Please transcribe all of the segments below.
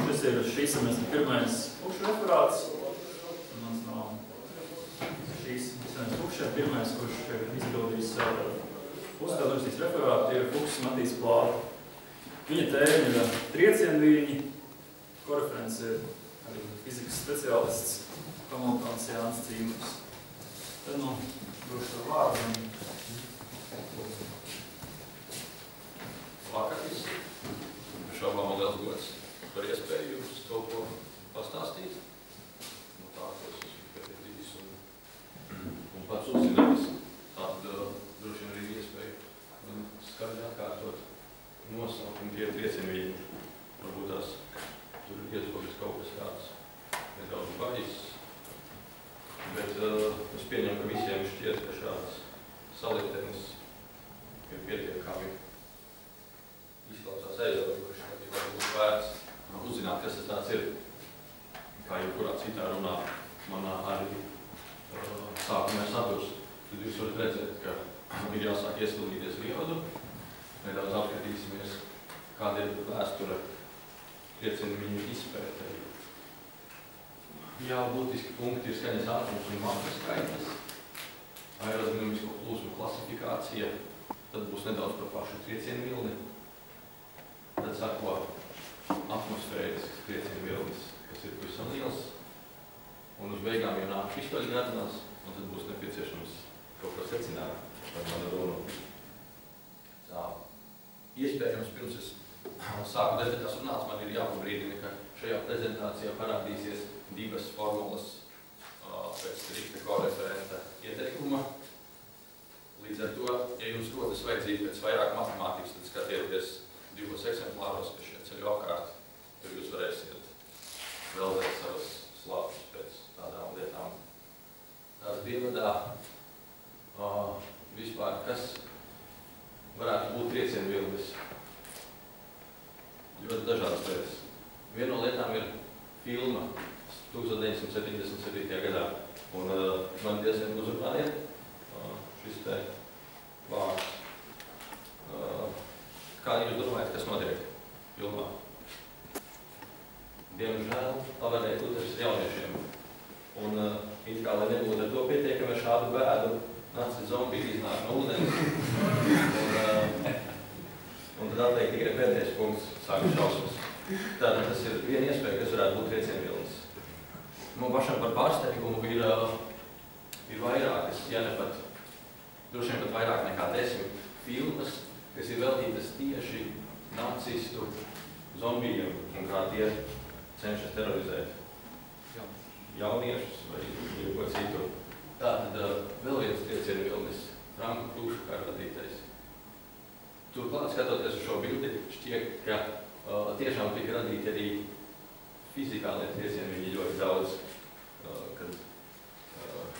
Šis ir šīs semestra pirmais Fukša referāts. Mans no šīs semestra Fukša pirmais, kurš ir izpildījis uzskatu universitātes referātu, ir Fukšs Matīs Plāta. Viņa tēma ir triecienviļņi, koreferents ir arī fizikas speciālists Pamulkāns Jānis Cīmers. Tad došu ar vārdu. Vakar visi. Šaubām liels gods par iespēju jums to ko pastāstīt. Tā, ko es esmu pētījis un pats uzzinājis. Tad droši vien arī iespēju skaidri atkārtot nosaukumu tie triecienviļņi. Varbūt tās tur iespējas kaut kas tāds nedaudz baiss. Bet es pieņemu, ka visiem šķiet, ka šāds saliktenis ir pietiekami izklausās aizraujoši, arī varbūt vērts uzzināt, kas tas tāds ir. Kā jebkurā citā runā manā arī sākumā saturs, tad jūs varat redzēt, ka ir jāsāk iesildīties ar ievodu. Nedaudz apskatīsimies, kāda ir vēsture triecienviļņu izpētē. Jā, būtiski punkti ir skaņas ātrums un makro skaitlis, aerodinamisko plūsmu klasifikācija, tad būs nedaudz par pašu triecienvilni. Tad sako atmosfērisks triecienvilnis, kas ir pavisam liels, un uz beigām jau nāk pistoļgradnās, un tad būs nepieciešams kaut ko secināt par manu runu. Tā, iespējams, pirms es sāku detaļās runāt, man ir jāpabrīdina, ka šajā prezentācijā parādīsies divas formulas pēc strikta koreferenta ieteikuma. Līdz ar to, ja jums rodas vajadzība pēc vairāk matemātikas, tad skatieties divos eksemplāros, kas šeit ceļu apkārt, tur jūs varēsiet vēlēt savas slāpes pēc tādām lietām. Tās ievadā vispār, kas varētu būt triecienvilnis? Ļoti dažādas lietas. Viena no lietām ir filma 1977. gadā, un man diezgan uzrunāja šis te vārds. Kā jūs domājat, kas notiek filmā? Diemžēl pavadēja Luters jauniešiem, un it kā, lai nebūtu ar to pietiekami ar šādu bēdu, naci zombiji iznāk no ūdens, un tad atliek tikai pēdējais punkts, sāka šausmas. Tātad tas ir viena iespēja, kas varētu būt triecienvilnis. Man pašam par pārsteigumu ir vairākas, ja ne pat, droši vien pat vairāk nekā 10 filmas, kas ir veltītas tieši nacistu zombijiem un kā tie cenšas terorizēt jauniešus vai ko citu. Tātad vēl viens triecienvilnis, Franka Kruška radītais. Turklāt, skatoties uz šo bildi, šķiet, ka tiešām tika radīti arī fizikālie triecienviļņi ļoti daudz, kad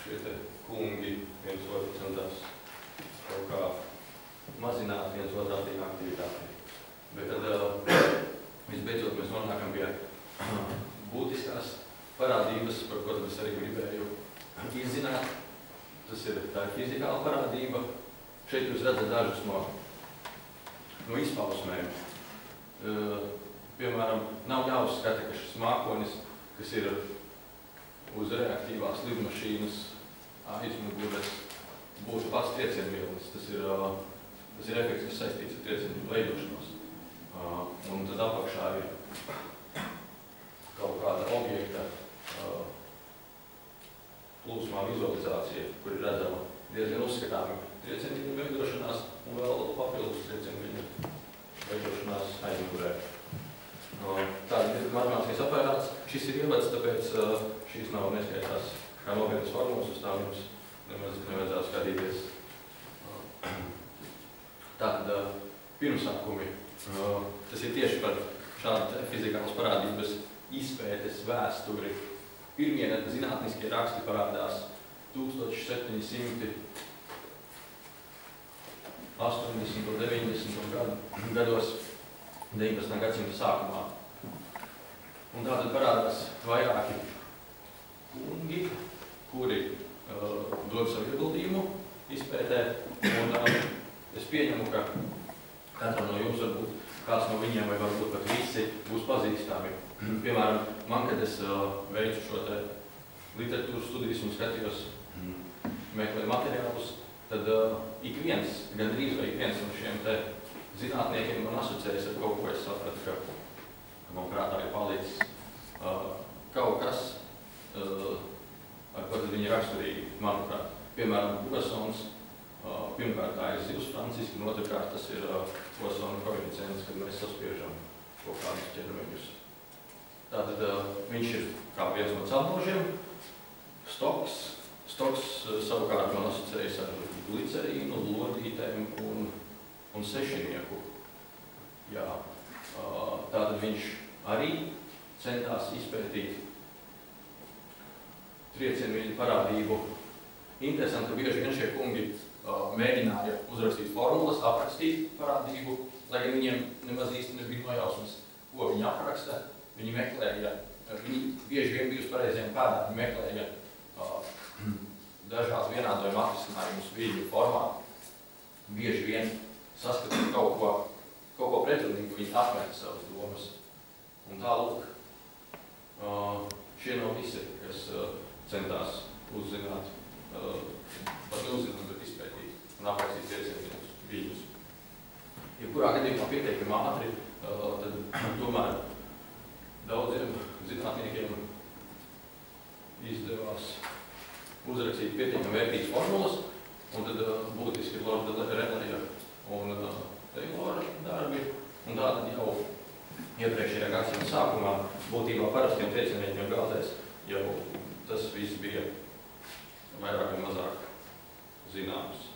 šie te kungi viens otru centās kaut kā mazināt viens otrā tīk aktivitāti. Bet tad visbeidzot mēs nonākam pie būtiskās parādības, par ko es arī gribēju izzināt. Tas ir tā fizikāla parādība. Šeit jūs redzat dažus no izpausmēm. Piemēram, nav jāuzskata, ka šis mākonis, kas ir uz reaktīvās lidmašīnas aizmugures, būtu pats triecienvilnis. Tas ir efekts, kas saistīts ar triecienviļņu veidošanos. Un tad apakšā ir kaut kāda objekta plūsmā vizualizācija, kur ir redzama diezgan uzskatāmi triecienviļņu veidošanās un vēl papildus triecienviļņu veidošanās aizmugurē. Tāda ir matemātiskais apvērāts. Šis ir ievads, tāpēc šīs nav neskaitās kā nopietnas formulas, uz tām jums nevajadzētu skatīties. Tātad pirmsākumi. Tas ir tieši par šādu fizikālas parādības izpētes vēsturi. Pirmie zinātniskie raksti parādās 1780. un 90. gados 19. gadsimta sākumā. Un tātad parādās vairāki kungi, kuri dod savu ieguldījumu izpētē. Un es pieņemu, ka katram no jums varbūt kāds no viņiem vai varbūt pat visi būs pazīstami. Piemēram, man, kad es veicu šo te literatūras studijas un skatījos meklēju materiālus, tad ik viens, gandrīz vai ik viens no šiem te zinātniekiem man asociējas ar kaut ko, es sapratu, ka man prātā ir palicis kaut kas, ar ko tad viņi ir raksturīgi, manuprāt. Piemēram, Poissons, pirmkārt tā ir zivs franciski, un otrkārt tas ir Poissona koeficients, kad mēs saspiežam kaut kādus ķermeņus. Tātad viņš ir kā viens no celtnožiem, Stoks savukārt man asociējas ar glicerīnu, lodītēm un sešinieku. Jā, tātad viņš arī centās izpētīt triecienviļņu parādību. Interesanti, ka bieži vien šie kungi mēģināja uzrakstīt formulas, aprakstīt parādību, lai gan viņiem nemaz īsti nebija nojausmas, ko viņi apraksta. Viņi meklēja, viņi bieži vien bija uz pareiziem pēdām, viņi meklēja dažādu vienādojuma atrisinājumus viļņu formā. Bieži vien saskatot kaut ko pretrunīgu, viņi atmeta savas domas. Un tā lūk, šie nav visi, kas centās uzzināt, pat neuzzināt, bet izpētīt un aprakstīt triecienviļņus viļņus. Jebkurā gadījumā pietiekami ātri, tad tomēr daudziem zinātniekiem izdevās uzrakstīt pietiekami vērtīgas formulas, un tad būtiski ir Lorda Rayleigha un Taylora darbi, un tātad jau iepriekšējā gadsimta sākumā būtībā parastiem triecienviļņiem gāzēs jau tas viss bija vairāk vai mazāk zināms.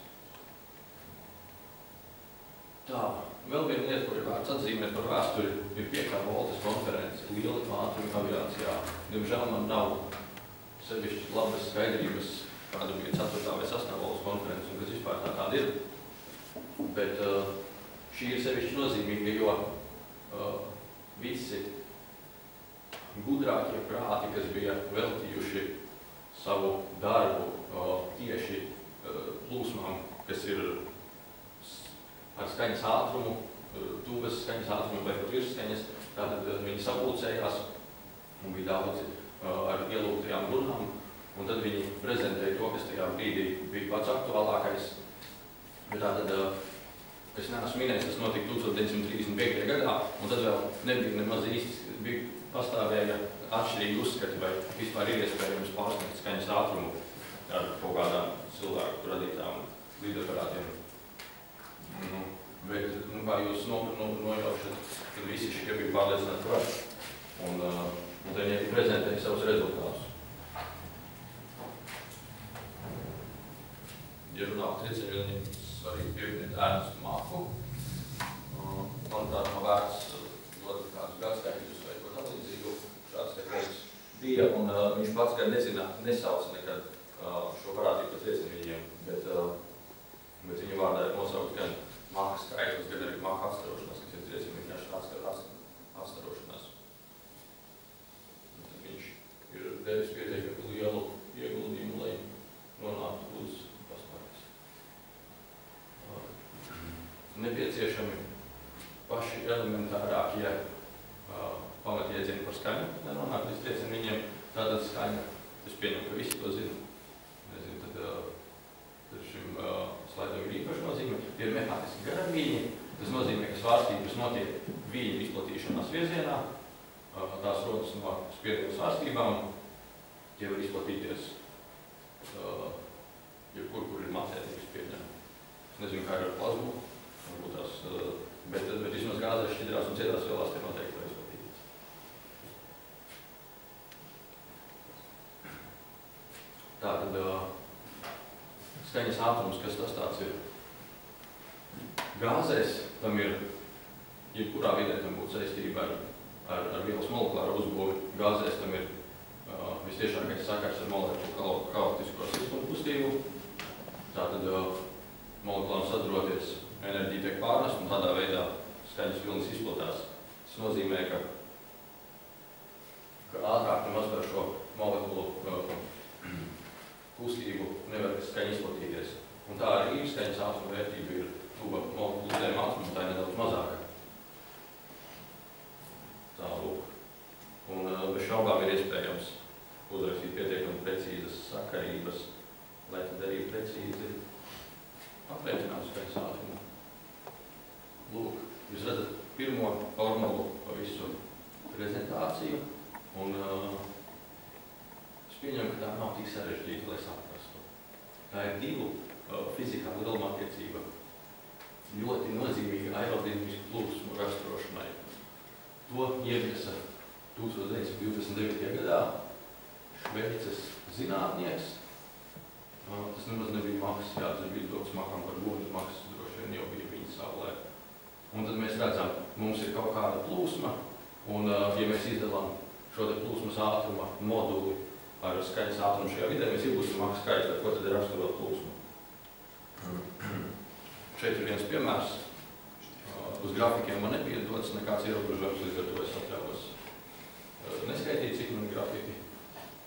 Tā, vēl viena lieta, kur ir vērts atzīmēt par vēsturi, ir 5. Voltas konference liela ātruma aviācijā. Diemžēl man nav sevišķi labas skaidrības, kāda bija 4. vai 6. Voltas konference un kas vispār tāda ir. Bet šī ir sevišķi nozīmīga, jo visi gudrākie prāti, kas bija veltījuši savu darbu tieši plūsmām, kas ir ar skaņas ātrumu, tuvas skaņas ātrumu vai pat virsskaņas, tātad viņi sapulcējās un bija daudzi ar ielūgtajām runām, un tad viņi prezentēja to, kas tajā brīdī bija pats aktuālākais. Bet tātad, es neesmu minējis, tas notika 1935. gadā, un tad vēl nebija nemaz īsti, bija pastāvēja atšķirīgi uzskati, vai vispār ir iespējams pārsniegt skaņas ātrumu ar kaut kādām cilvēku radītām līdaparātiem. Bet, kā jūs nojaušat, tad visi šie bija pārliecināti par, un viņi prezentēja savus rezultātus. Ja runā par triecienviļņiem, svarīgi pieminēt Ernstu Maku. Manuprāt, nav vērts dot kādus gadskaitļus vai ko tamlīdzīgu. Šāds skaitlis bija, un viņš pats gan nesauca nekad šo parādību par triecienviļņiem, bet viņa vārdā ir nosaukt gan Maka skaitlis, gan arī Maka atstarošanās, kas ir triecienviļņu atstarošanās. Tad viņš ir devis pietiekami lielu ieguldījumu, lai nonāktu uz paspārnes. Nepieciešami paši elementārākie pamatiedzieni par skaņu, nenonāk līdz triecienviļņiem. Tātad skaņa, es pieņemu, ka visi to zina. Nezinu, tad šim slaidam ir īpaši nozīme. Tie ir mehāniski garavīņi. Tas nozīmē, ka svārstības notiek viļņu izplatīšanās virzienā. Tās rodas no spiedienu svārstībām. Tie var izplatīties jebkur, kur ir matētiņas pieņem. Es nezinu, kā ir ar plazmu, varbūt tās, bet vismaz gāzēs, šķidrās un cietās vielās tie noteikti var izplatīties. Tātad skaņas ātrums, kas tas tāds ir? Gāzēs tam ir, jebkurā vidē tam būtu saistība ar vielas molekulāru uzbūvi. Gāzēs tam ir vistiešākais sakars ar molekulu haotisko sistēmu kustību. Tātad molekulām saduroties, enerģija tiek pārnesta un tādā veidā skaņas vilnis izplatās. Tas nozīmē, ka ātrāk nemaz par šo molekulu kustību nevar skaņa izplatīties. Un tā arī ir skaņas ātruma vērtība ir tuva molekulu zem ātruma, tā ir nedaudz mazāka. šaubām ir iespējams uzrakstīt pietiekami precīzas sakarības, lai tad arī precīzi aprēķinātu skaņas ātrumu. Lūk, jūs redzat pirmo formulu pa visu prezentāciju, un es pieņemu, ka tā nav tik sarežģīta, lai saprastu. Tā ir divu fizikā lieluma attiecība ļoti nozīmīga aerodinamisku plūsmu raksturošanai. To ieviesa 1929. gadā Šveices zinātnieks. Tas nemaz nebija Maks, jā, tas bija dots Makam par godu, Maks droši vien jau bija viņa savulē. Un tad mēs redzam, mums ir kaut kāda plūsma, un ja mēs izdalām šo te plūsmas ātruma moduli ar skaņas ātrumu šajā vidē, mēs iegūstam Maks skaitli, ko tad ir raksturot plūsmu. Šeit ir viens piemērs. Uz grafikiem man nebija dots nekāds ierobežojums, līdz ar to es atļaujos neskaitīt, cik man grafiki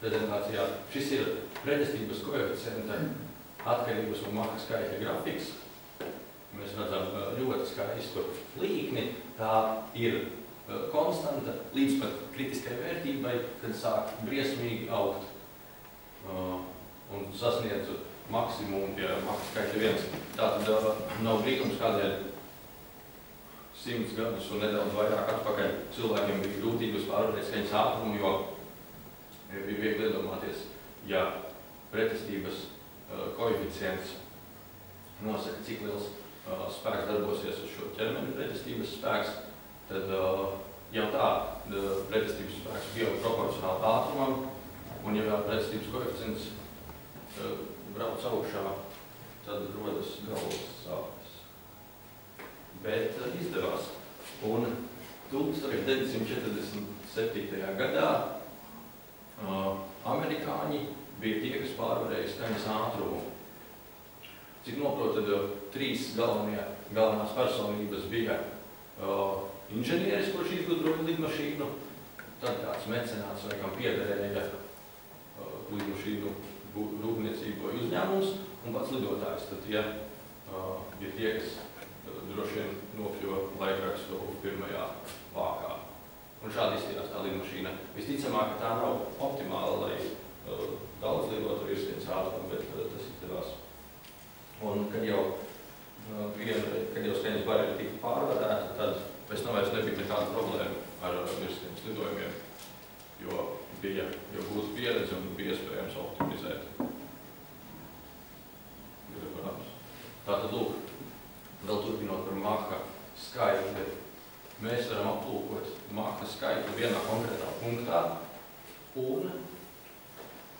prezentācijā. Šis ir pretestības koeficienta atkarības un Maka skaitļa grafiks. Mēs redzam ļoti skaistu līkni. Tā ir konstanta līdz pat kritiskai vērtībai, kad sāk briesmīgi augt un sasniedz maksimumu pie Maka skaitļa 1. Tātad nav brīnums, kādēļ 100 gadus un nedaudz vairāk atpakaļ cilvēkiem bija grūtības pārvarēt skaņas ātrumu, jo bija viegli iedomāties, ja pretestības koeficients nosaka, cik liels spēks darbosies uz šo ķermeni pretestības spēks, tad jau tā pretestības spēks pieaug proporcionāli ātrumam, un ja vēl pretestības koeficients brauc augšā, tad rodas galvas sāpes. Bet izdevās. Un 1947. gadā amerikāņi bija tie, kas pārvarēja skaņas ātrumu. Cik noprotu, tad trīs galvenās personības bija inženieris, kurš izgudroja lidmašīnu, tad kāds mecenāts vai kam piederēja lidmašīnu rūpniecību vai uzņēmums, un pats lidotājs. Tad tie ir tie, kas droši vien nokļuva laikrakstu pirmajā vākā. Un šādi izskatās tā lidmašīna. Visticamāk, ka tā nav optimāla, lai daudz lidotu virsmas ātrumu, bet tas izdevās. Un kad jau skaņas barjera tika pārvarēta, tad pēc tam vairs nebija nekāda problēma ar virsmas lidojumiem, jo bija jau gūta pieredze un bija iespējams optimizēt. Tātad, lūk, vēl turpinot par Maka skaitli, mēs varam aplūkot Maka skaitli vienā konkrētā punktā un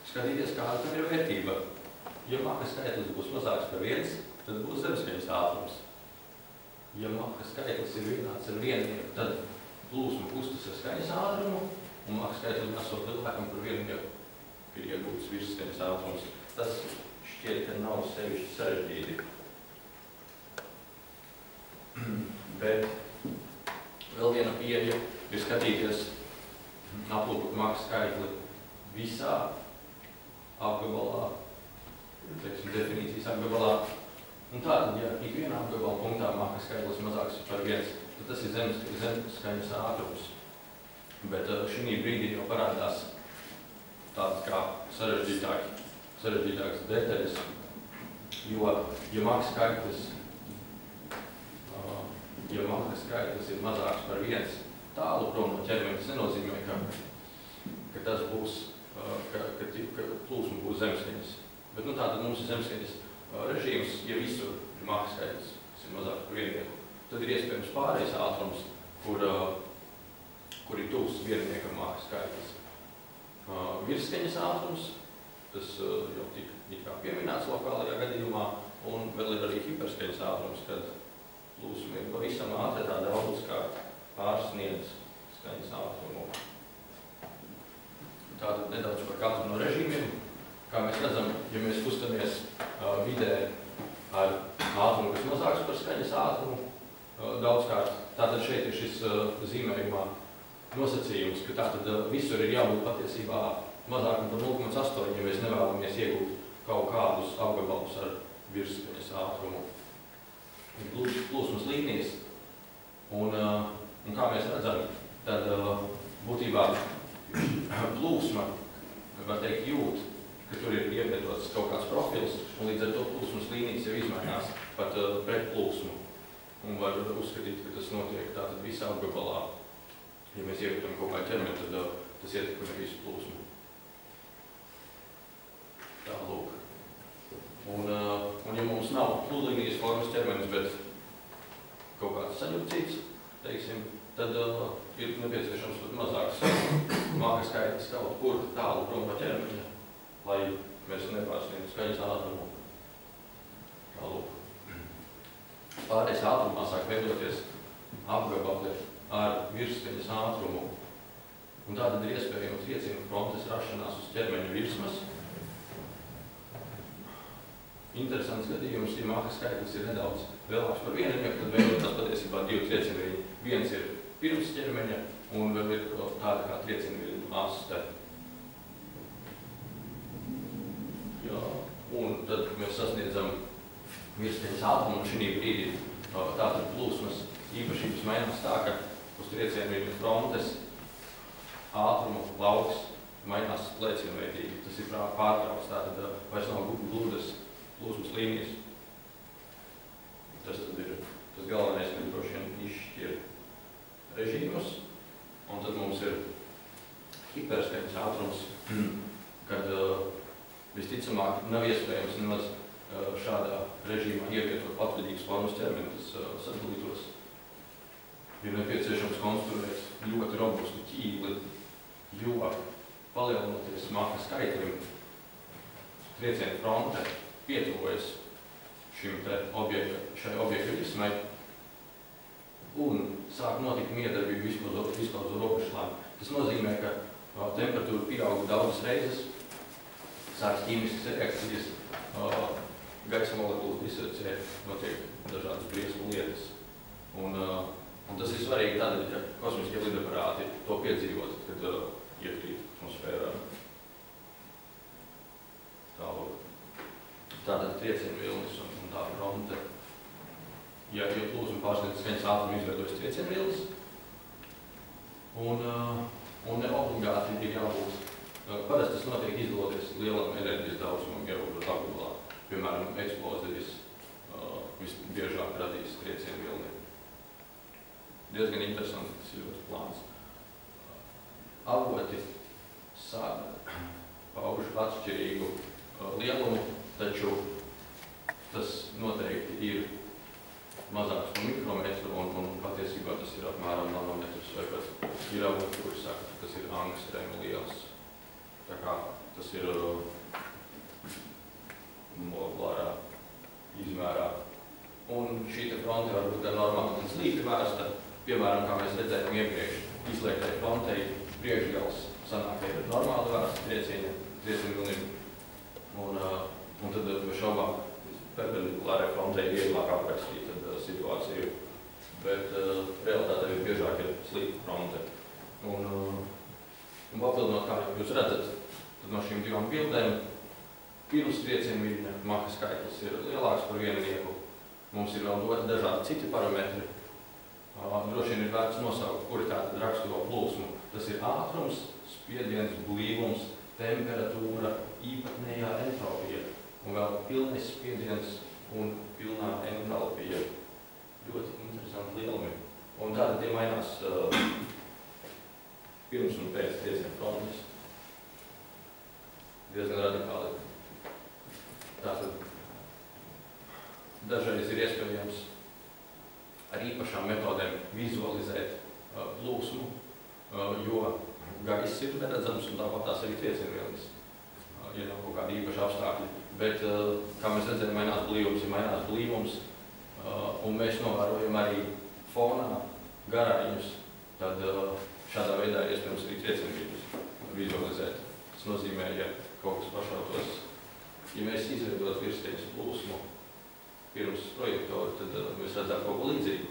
skatīties, kāda tam ir vērtība. Ja Maka skaitlis būs mazāks par 1, tad būs zemskaņas ātrums. Ja Maka skaitlis ir vienāds ar 1, tad plūsma kustas ar skaņas ātrumu, un Maka skaitlis esot lielākam par 1, ir iegūts virsskaņas ātrums. Tas šķiet, ka nav sevišķi sarežģīti. Bet vēl viena pieeja ir skatīties, aplūkot Maka skaitli visā apgabalā, definīcijas apgabalā. Un tātad, ja ikvienā apgabala punktā Maka skaitlis mazāks par 1, tad tas ir zemskaņas ātrums. Bet šī brīdī jau parādās tādas kā sarežģītākas detaļas, jo, ja Maka skaitlis ir mazāks par 1 tālu prom no ķermeņa, tas nenozīmē, ka tas būs, ka plūsma būs zemskaņas. Bet tātad mums ir zemskaņas režīms, ja visur ir Maka skaitlis, kas ir mazāks par 1, tad ir iespējams pārējais ātrums, kur ir tuvs vienniekam Maka skaitlis. Virsskaņas ātrums, tas jau tika pieminēts lokālajā gadījumā, un vēl ir arī hiperskaņas ātrums, kad plūsma ir pavisam ātri tā daudzkārt pārsniedz skaņas ātrumu. Tātad nedaudz par katru no režīmiem. Kā mēs redzam, ja mēs kustamies vidē ar ātrumu, kas mazāks par skaņas ātrumu daudzkārt, tātad šeit ir šis zīmējumā nosacījums, ka tātad visur ir jābūt patiesībā mazākam par 0,8, ja mēs nevēlamies iegūt kaut kādus apgabalus ar virsskaņas ātrumu. Plūsmas līnijas. Un kā mēs redzam, tad būtībā plūsma, var teikt, jūt, ka tur ir ievietots kaut kāds profils, un līdz ar to plūsmas līnijas jau izmainās pat pret plūsmu. Un var uzskatīt, ka tas notiek tātad visā apgabalā. Ja mēs ievietojam kaut kādu ķermeni, tad tas ietekmē visu plūsmu. Tā lūk. Un ja mums nav pludlīnijas formas ķermenis, bet kaut kāds saņurcīts, teiksim, tad ir nepieciešams pat mazāks māka skaitlis kaut kur tālu prom no ķermeņa, lai mēs nepārsniegtu skaņas ātrumu. Tā lūk. Pārējais ātrumā sāk veidoties apgabali ar virsskaņas ātrumu. Un tātad ir iespējama triecienu frontes rašanās uz ķermeņa virsmas. Interesants gadījums, ja māka skaitlis ir nedaudz vēlāks par viennieku, tad veidotās patiesībā divi triecienviļņi. Viens ir pirms ķermeņa un vēl ir tāda kā triecienviļņu aste. Jā, un tad mēs sasniedzam virsskaņas ātrumu, un šī brīdī tātad plūsmas īpašības mainās tā, ka uz triecienviļņu frontes ātrumu lauks mainās lēcienveidīgi. Tas ir pārtrauks, tātad vairs nav glūdas plūsmas līnijas. Tas tad ir tas galvenais, kas droši vien izšķir režīmus, un tad mums ir hiperskaņas ātrums, kad visticamāk nav iespējams nemaz šādā režīmā ievietot patvaļīgas formas ķermenis satelītos. Ir nepieciešams konstruēt ļoti robustu ķīli, jo palielinoties māka skaitlim, triecienu fronte pietuvojas šai objekta vismai un sāk notikt miedarbību vispauzo robežslām. Tas nozīmē, ka temperatūra pieauga daudzas reizes, sāks ķīmiskas reakcijas, gaisa molekulas disociē, notiek dažādas briesmu lietas. Un tas ir svarīgi tādēļ, ka kosmiskie lidaparāti to piedzīvot, kad iekrīt atmosfērā. Tālāk. Tātad triecienvilnis un tā fronte. Ja plūsma pārsniedz skaņas ātrumu, izveidojas triecienvilnis. Un ne obligāti ir jābūt. Parasti tas notiek izdaloties lielam enerģijas daudzumam ierobežot apgabalā. Piemēram, eksplozijas visbiežāk radīs triecienvilni. Diezgan interesanti, tas ir ļoti plāns. Avoti pauž atšķirīgu lielumu, taču tas noteikti ir mazāks par mikrometru, un patiesībā tas ir apmēram nanometrus, vai pat ir avoti, kuri saka, ka tas ir angstrēmu liels. Tā kā tas ir molekulārā izmērā. Un šī fronte var būt gan normāli, gan slīti vērsta. Piemēram, kā mēs redzējām iepriekš, izliektai frontei priekšgals sanāk, ka ir normāli vērsta triecienvilnim. Un tad bez šaubām perpendikulārai frontei vieglāk aprakstīt situāciju, bet realitātē ir biežāk ir slīta fronte. Un papildinot, kā jūs redzat, tad no šīm divām bildēm pirms triecienviļņa māka skaitlis ir lielāks par viennieku. Mums ir vēl doti dažādi citi parametri. Droši vien ir vērts nosaukt, kuri tātad raksturo plūsmu. Tas ir ātrums, spiediens, blīvums, temperatūra, īpatnējā entropija un vēl pilnais spiediens un pilnā entalpija. Ļoti interesanti lielumi. Un tātad tie mainās pirms un pēc triecienu frontes. Diezgan radikāli. Tātad dažreiz ir iespējams ar īpašām metodēm vizualizēt plūsmu, jo gaiss ir neredzams un tāpat tās arī triecienvilnis, ja nav kaut kādi īpaši apstākļi. Bet, kā mēs redzējām, mainās blīvums, ja mainās blīvums, un mēs novērojam arī fonā garāņus, tad šādā veidā ir iespējams arī triecienvilnis vizualizēt. Tas nozīmē, ja kaut kas pašautos, ja mēs izveidot virsskaņas plūsmu pirms projektoru, tad mēs redzētu kaut ko līdzīgu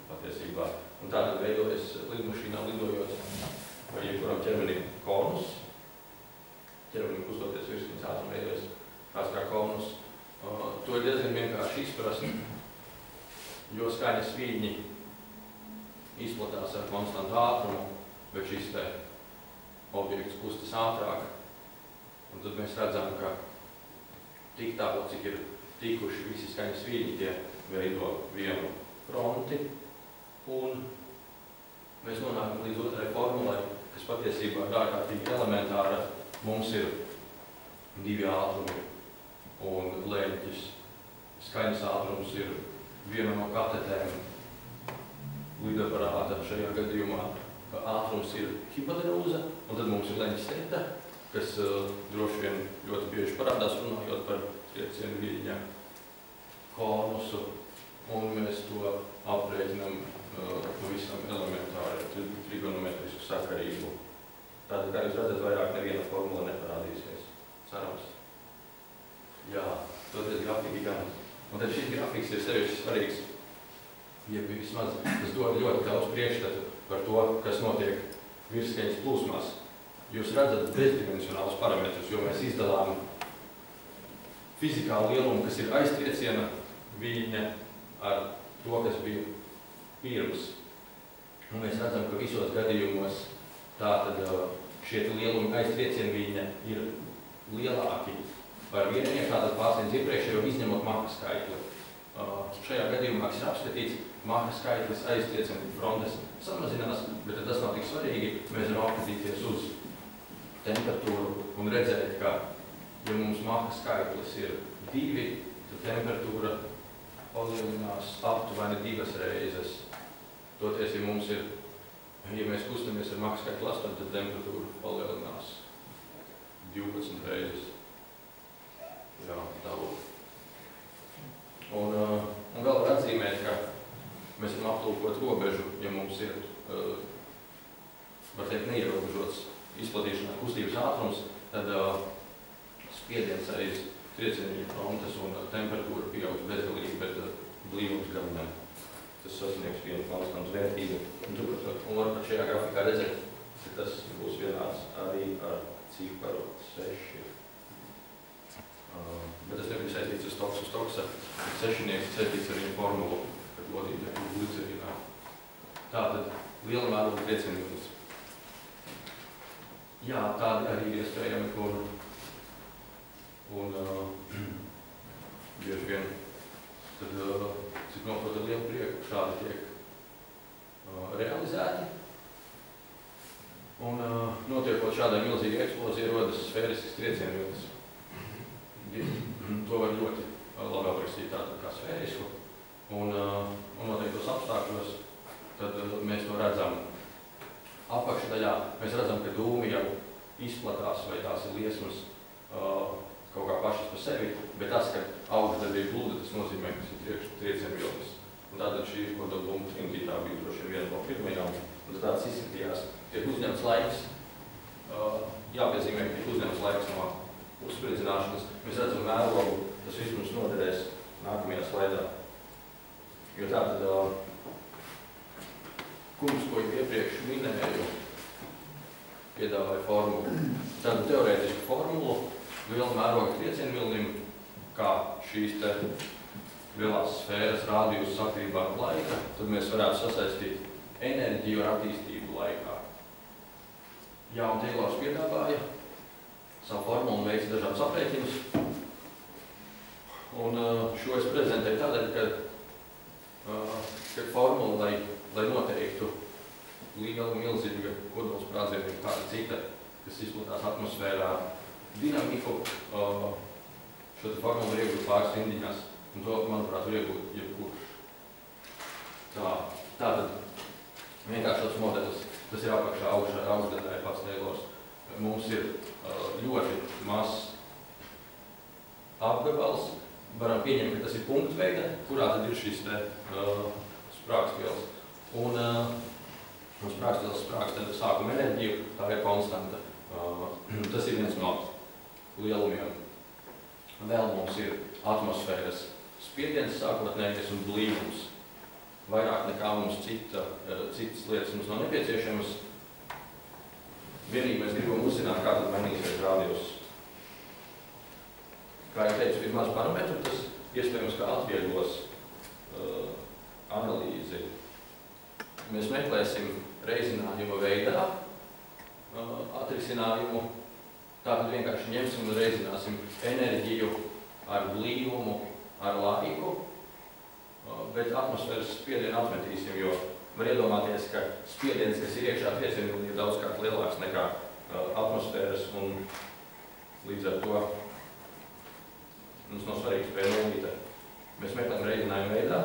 patiesībā. Un tātad veidojas lidmašīnā lidojot vai jebkuram ķermenim konus. Ķermenim kustoties virsskaņas ātrumu veidojas kāds kā konus. To ir diezgan vienkārši izprast, jo skaņas viļņi izplatās ar konstantu ātrumu, bet šis te objekts kustas ātrāk. Un tad mēs redzam, ka tik tālu, cik ir tikuši visi skaņas viļņi, tie veido vienu fronti, un mēs nonākam līdz otrai formulai, kas patiesībā ir ārkārtīgi elementāra. Mums ir divi ātrumi, un lēņķis skaņas ātrums ir viena no katetēm lidaparāta. Šajā gadījumā ātrums ir hipotenūza, un tad mums ir lēņķis teta, kas droši vien ļoti bieži parādās runājot par triecienu viļņa konusu, un mēs to aprēķinam pavisam elementāri trigonometrisku sakarību. Tātad, kā jūs redzat, vairāk neviena formula neparādīsies. Cerams. Jā, toties grafiki gan. Un tad šis grafiks ir sevišķi svarīgs, ja vismaz tas dod ļoti daudz priekšstatu par to, kas notiek virsskaņas plūsmās. Jūs redzat bezdimensionālus parametrus, jo mēs izdalām fizikālu lielumu, kas ir aiztrieciena viļņa ar to, kas bija pirms. Un mēs redzam, ka visos gadījumos tātad šie lielumi aiztrieciena viļņa ir lielāki par vieniem, tātad pārsniedz iepriekšējo izņemot Maha skaitli. Šajā gadījumā, kas ir apskatīts, Maha skaitlis aiztrieciena frontes samazinās, bet tas nav tik svarīgi. Mēs varam apskatīties uz temperatūru un redzēt, ka, ja mums Maha skaitlis ir 2, tad temperatūra palielinās aptuveni 2 reizes. Toties, ja mums ir, ja mēs kustamies ar Maha skaitli 8, tad temperatūra palielinās 12 reizes. Jā, tā lūk. Un vēl var atzīmēt, ka mēs varam aplūkot robežu, ja mums ir, var teikt, neierobežots izplatīšanās kustības ātrums, tad spiediens aiz triecienu frontes un temperatūra pieaugs bezgalīgi, bet blīvums gan ne. Tas sasniegs vienu konstantu vērtību. Un var pat šajā grafikā redzēt, ka tas būs vienāds arī ar ciparu 6. Bet tas nebija saistīts ar stoksu. Stoksa sešinieks saistīts ar viņu formulu, kad lodītē glicerīnā. Tātad liela mēroga triecienu viļņas. Jā, tādi arī ir iespējami, un bieži vien tad, cik noprot ar lielu prieku, šādi tiek realizēti. Un notiekot šādai milzīgai eksplozijai, rodas sfērisks triecienu viļņas. To var ļoti labi aprakstīt tādu kā sfērisku. Un noteiktos apstākļos, tad mēs to redzam apakšdaļā. Mēs redzam, ka dūmi jau izplatās, vai tās ir liesmas kaut kā pašas par sevi, bet tas, ka augšdaļa ir glūda, tas nozīmē, ka tas ir triecienu viļņas. Un tātad šī kodola dūmu trimdītā bija droši vien viena no pirmajām, un tāds izskatījās. Tiek uzņemts laiks, jāpiezīmē, ka tiek uzņemts laiks no uzspridzināšanas. Mēs redzam mērogu, tas viss mums noderēs nākamajā slaidā. Jo tātad, kungs, ko iepriekš minēju, piedāvāja formulu. Tātad teorētisku formulu liela mēroga triecienu viļņim, kā šīs te lielās sfēras rādījus sakrībā ar laika, tad mēs varētu sasaistīt enerģiju ar attīstību laikā. Jā, un Teilors piedāvāja savu formulu un veica dažādus aprēķinus. Un šo es prezentēju tādēļ, ka formula, lai noteiktu liela, milzīga kodolsprādziena ir kāda cita, kas izplatās atmosfērā dinamiku, šo te formulu var iegūt pāris rindiņās, un to, manuprāt, var iegūt jebkurš. Tātad vienkāršots modelis, tas ir apakšā augšdaļā pats Teilors. Mums ir ļoti mazs apgabals. Varam pieņemt, ka tas ir punktveida, kurā tad ir šis te sprāgstvielas. Un sprāgstvielas sprāgst tad sākuma enerģija, tā ir konstanta. Tas ir viens no lielumiem. Vēl mums ir atmosfēras spiediens sākotnējais un blīvums. Vairāk nekā mums citas lietas mums nav nepieciešamas. Vienīgi mēs gribam uzzināt, kā tad mainīsies rādījus. Kā jau teicu, ir maz parametru, tas iespējams, kā atvieglos analīzi. Mēs meklēsim reizinājuma veidā atrisinājumu. Tātad vienkārši ņemsim un reizināsim enerģiju ar blīvumu, ar laiku, bet atmosfēras spiedienu atmetīsim, jo var iedomāties, ka spiediens, kas ir iekšā triecienvilnī, ir daudzkārt lielāks nekā atmosfēras, un līdz ar to mums nav svarīgs P0. Mēs meklējam reizinājumu veidā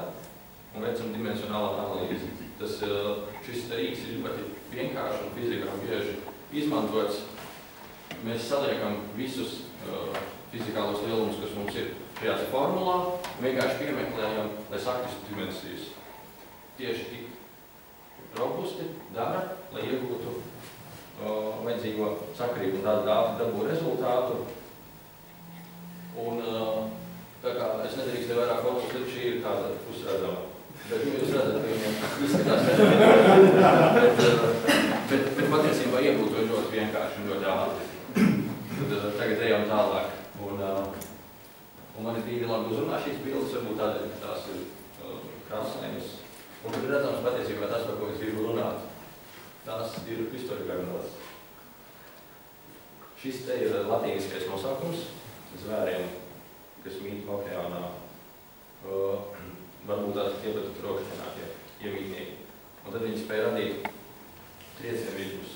un veicam dimensionālu analīzi. Šis rīks ir ļoti vienkārši un fizikā bieži izmantots. Mēs saliekam visus fizikālos lielumus, kas mums ir šajā formulā, un vienkārši piemeklējam, lai sakristu dimensijas tieši tik robusti dara, lai iegūtu vajadzīgo sakrību un tādu dabū rezultātu. Un tā kā es nedrīkst te vairāk fokus likt, šī ir tāda pusredzama. Bet jūs redzat, ka viņiem izskatās, bet patiesībā iegūt to ļoti vienkārši un ļoti ātri. Tad tagad ejam tālāk. Un man ir divi labi uzrunā šīs bildes, varbūt tādēļ, ka tās ir krāsainas. Un tad redzams patiesībā tas, par ko es gribu runāt. Tās ir historiogrāfijas. Šis te ir latīniskais nosaukums zvēriem, kas mīt okeānā. Varbūt tādi iebetot rokšķenākie iemītnieki. Un tad viņi spēja radīt triecienviļņus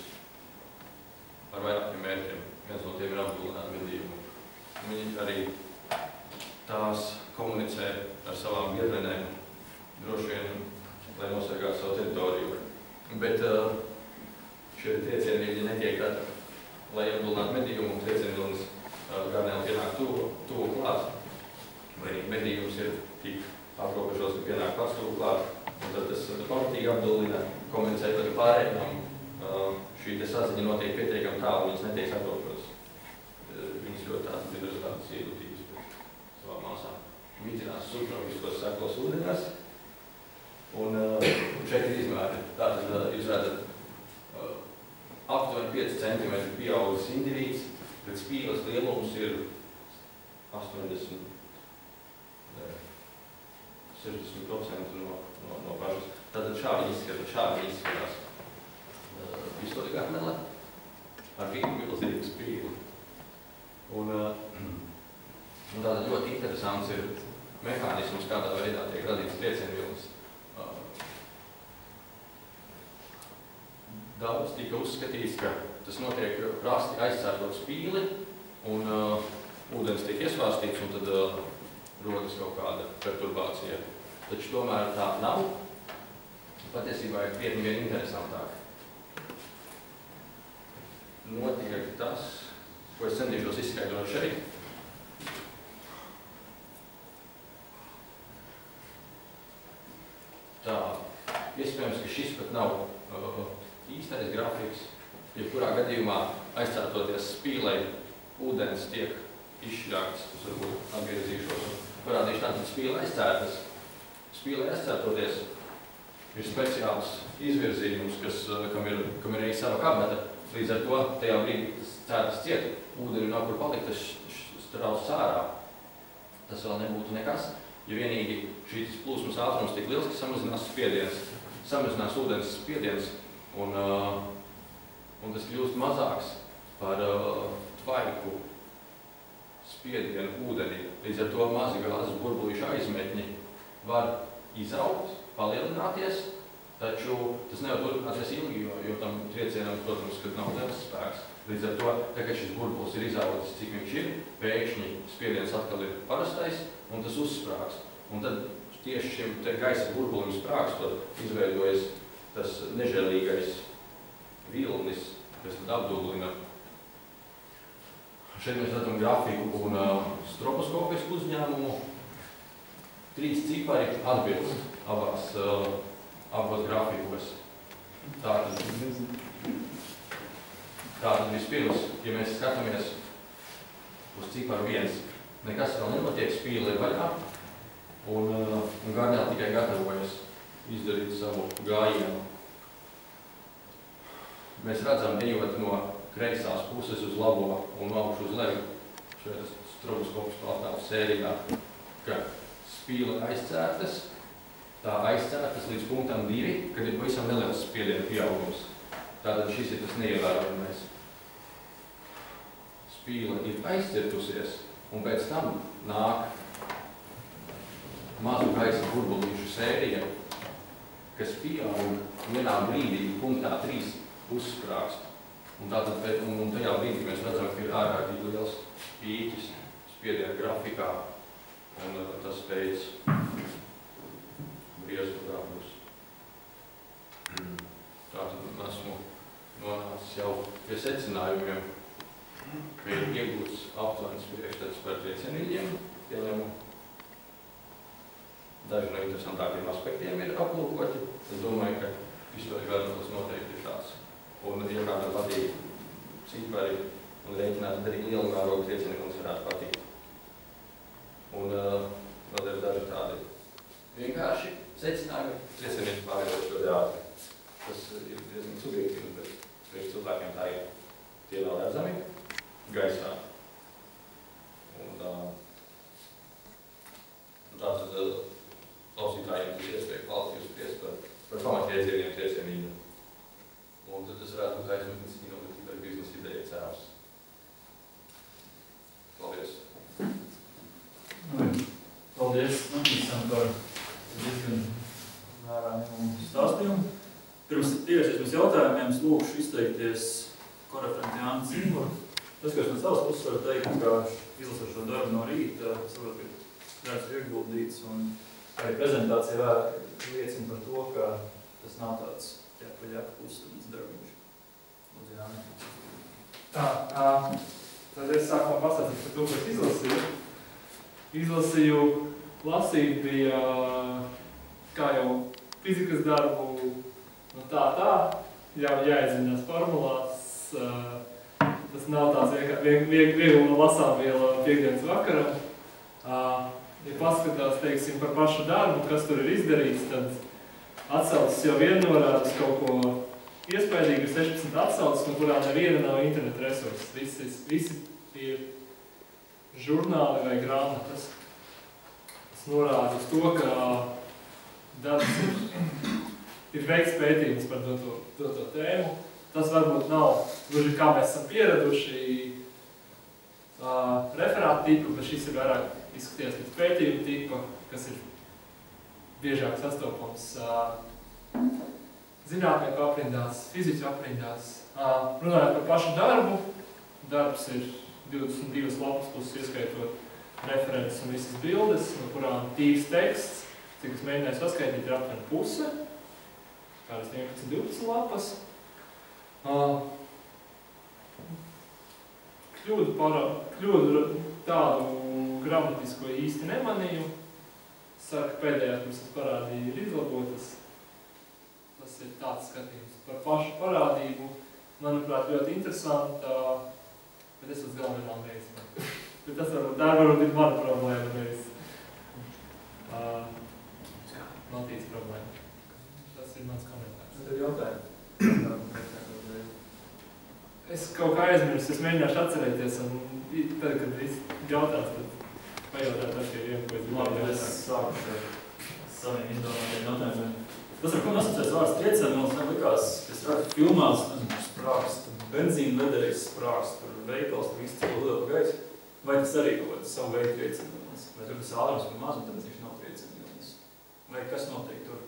ar vairākiem mērķiem. Viens no tiem ir apgulināt gadījumu. Viņi arī tās komunicē ar savām biedrenēm, droši vien, lai nosargātu savu teritoriju. Bet šie triecienviļņi netiek tad, lai apgulinātu medījumu, un triecienviļņas garnēli pienāk tuvu klāt. Vai medījums ir tik aprobežos, ka pienāk pats tuvu klāt, un tad tas pamatīgi apgulina, komunicē par pārējām. Šī saziņa notiek pietiekami tālu, viņas netiek aprobežos. Viņas ļoti tādas ir tādas iedotības pēc savām māsām. Mitinās subtropiskos seklos ūdenās. Un šeit ir izmēri. Tātad jūs redzat aptuveni 5 cm pieaudzis indivīds, bet spīles lielums ir 60% no pašas. Tātad šādi izskatās pistoļgarnele ar vienu milzīgu spīli. Un tātad ļoti interesants ir mehānisms, kādā veidā tiek radīts triecienvilnis. Daudz tika uzskatīts, ka tas notiek prasti aizcērtot spīli, un ūdens tiek iesvārstīts, un tad rodas kaut kāda perturbācija. Taču tomēr tā nav. Patiesībā ir krietni vien interesantāk. Notiek tas, ko es centīšos izskaidrot šeit. Tā, iespējams, ka šis pat nav īstais grafiks. Jebkurā gadījumā aizcērtoties spīlei, ūdens tiek izšķirāks. Es varbūt atgriezīšos un parādīšu tātad spīle aizcērtas. Spīlei aizcērtoties ir speciāls izvirzījums, kam ir arī sava kabata. Līdz ar to tajā brīdī tas cērtas ciet, ūdeni nav kur palikt, tas strauss ārā. Tas vēl nebūtu nekas, ja vienīgi šīs plūsmas ātrums tik liels, ka samazinās spiediens, samazinās ūdens spiediens, un tas kļūst mazāks par tvaiku spiedienu ūdenī. Līdz ar to mazi gāzes burbulīšu aizmetņi var izaugt, palielināties, taču tas nevar turpināties ilgi, jo tam triecienam, protams, kad nav devas spēks. Līdz ar to, kad šis burbulis ir izaudzis, cik viņš ir, pēkšņi spiediens atkal ir parastais, un tas uzsprāgs. Un tad tieši šim gaisa burbulim sprāgstot izveidojas tas nežēlīgais vilnis, kas tad apdublina. Šeit mēs redzam grafiku un stroboskopisku uzņēmumu. 3 cipari atbilst abos grafikos. Tātad vispirms, ja mēs skatāmies uz ciparu 1, nekas vēl nenotiek, spīle ir vaļā, un garnēli tikai gatavojas izdarīt savu gājienu. Mēs redzam, ejot no kreisās puses uz labo un augšu uz leju, šeit stroboskopisku attēlu sērijā, ka spīle aizcērtas, tā aizcērtas līdz punktam 2, kad ir pavisam neliels spiediena pieaugums. Tātad šis ir tas neievērojamais. Spīle ir aizcirtusies, un pēc tam nāk mazu gaisa burbulīšu sērija, kas pieaug vienā brīdī punktā 3 uzsprāgst. Un tajā brīdī mēs redzam, ka ir ārkārtīgi liels pīķis spiediena grafikā, un tas pēc briezu grābus. Tātad esmu nonācis jau pie secinājumiem, ka ir iegūts aptuvens priekšstats par triecienīļiem, pieņemu. Daži no interesantākiem aspektiem ir aplūkoti. Es domāju, ka historija gadījumos noteikti ir tāds. Un, ja kādam patīk cipari un rēķināt arī lielu mērogu triecieni, mums varētu patikt. Un vēl ir daži tādi vienkārši secinājumi. Triecieni pārējot ļoti ātri. Tas ir diezgan subjektīvi, bet priekš cilvēkiem tā ir. Tie vēl redzami gaisā. Un tātad klausītājiem tas iespēja kvalitīvi spriest par pamatiedzieniem triecienību. Un tad tas varētu būt aizmetnis inovatīvai biznesa ideja cēvs. Paldies! Paldies Matīsam par diezgan vērājumu stāstījumu. Pirms pievērsies jautājumiem, es lūkšu izteikties koreferenti Jānis Zimuru. Tas, ko es no savas puses varu teikt, ka izlasot šo darbu no rīta, saprotu, ka darbs ir ieguldīts un arī prezentācija liecina par to, ka tas nav tāds ķepaļāk uzstādīts darbiņš. Lūdzu, Jāni. Tā, tad es sākumā pastāstīšu par to, ko es izlasīju. Izlasīju, lasīt bija, kā jau fizikas darbu, nu tā, jau jāizzinās formulās. Tas nav tāds viegli lasām viela piekdienas vakaram. Ja paskatās, teiksim, par pašu darbu, kas tur ir izdarīts, tad atsaucas jau vien norāda uz kaut ko iespējīgi 16 atsaucas, no kurā neviena nav interneta resursi. Visi ir žurnāli vai grāmatas. Tas norāda uz to, ka darbs ir veikts pētījums par doto tēmu. Tas varbūt nav gluži kā mēs esam pieraduši referāta tipu, bet šis ir vairāk izskaties pēc pētījuma tipa, kas ir biežāk sastopams zinātnieku aprindās, fiziķu aprindās. Runājot par pašu darbu, darbs ir 22 lapas puses ieskaitot references un visas bildes, no kurām tīrs teksts, cik es mēģināju saskaitīt, ir aptuveni puse, kādas 11-12 lapas. Kļūdu tādu gramatisko īsti nemanīju. Saka, pēdējās, kuras es parādīju, ir izlabotas. Tas ir tāds skatījums par pašu parādību. Manuprāt, ļoti interesanta, bet es līdz galam nav beidz. Bet tas varbūt ir mana problēma, nevis Matīts problēma. Tas ir mans komentārs. Tas ir jautājums. Es kaut kā aizmirstu, es mēģināšu atcerēties, un tad, kad viss jautās, tad pajautāt ar šie ko es Labi, es sāku ar saviem izdomātiem jautājumiem. Tas, ar ko nosacēs vārds triecieni, man likās, es redzu filmās, sprākst, benzīnvedējs sprākst, tur veikals, tur viss cilvēku lielu gaisu. Vai tas arī kaut kāds savu veidu triecienvilnis? Vai tur tas ālrums par mazu, tad viņš nav triecienvilnis? Vai kas notiek tur?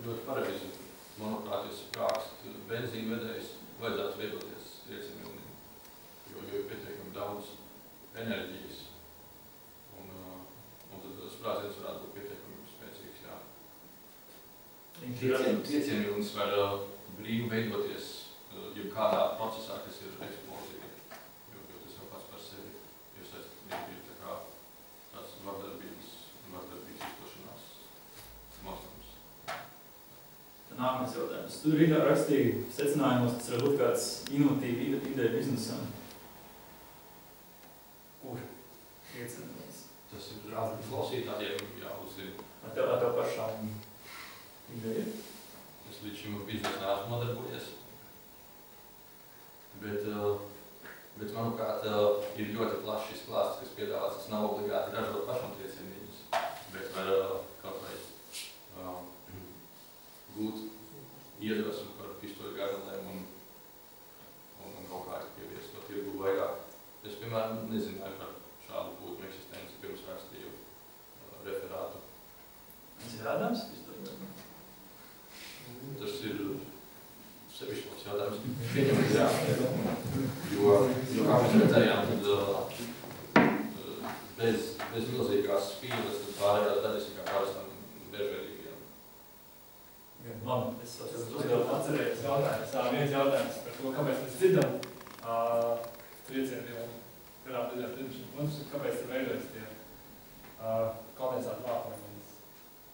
Ļoti pareizi. Manuprāt, ja sprākst benzīnvedējs, vajadzētu viedoties triecienvilnim, jo ir pietiekami daudz enerģijas. Un tad sprādziens varētu būt pietiekami spēcīgs, jā. Triecienvilnis var brīvi veidoties jebkādā procesā, kas ir eksplozija, jo tas jau pats par sevi ir tā kā tāds vardarbības izplešanās mākslums. Nākamais jautājums. Tu rītā rakstīji secinājumos, tas var būt kāds inovatīvi ideja biznesam. Kur? Triecienvilnis. Tas ir klausītājiem jāuzzina. Ar tev pašām ideja? Es līdz šim biznesu neesmu nodarbojies. Bet manuprāt, ir ļoti plašs šis klāsts, kas piedāvāts, kas nav obligāti ražot pašam triecienvilņus, bet var kaut vai gūt iedvesmu par tomēr nezināju par šādu būtņu eksistenci pirms rakstīju referātu. Tas ir Ādams? Tas ir sevišķos jautājums. Pieņemot, jā. Jo, kā mēs redzējām, tad bez milzīgās spīles, tad pārējās daļas ir kā parastam bežveidīgiem. Labi, es atcerējos jautājums, viens jautājums par to, kāpēc mēs dzirdam triecienu jau garām dzirdām dzirdašanu. Mums ir, kāpēc te veidojas tie kondensātu mākoņi.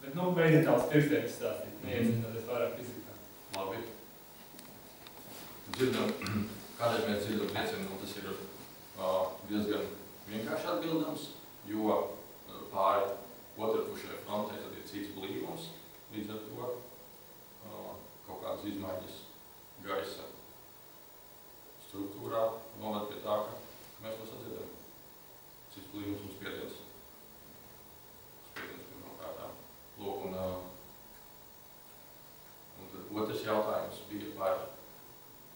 Bet, mēģināt tās pirkstēņus stāstīt, neiedzināties vairāk fizikā. Labi. Dzirdam, kādēļ mēs dzirdam triecienu, tas ir diezgan vienkārši atbildams, jo pāri otrpušai frontei tad ir cits blīvums, līdz ar to kaut kādas izmaiņas gaisa struktūrā noved pie tā, ka mēs to sadzirdam. Cits blīvums un spiediens. Spiediens pirmkārtām. Lūk, un tad otrs jautājums bija par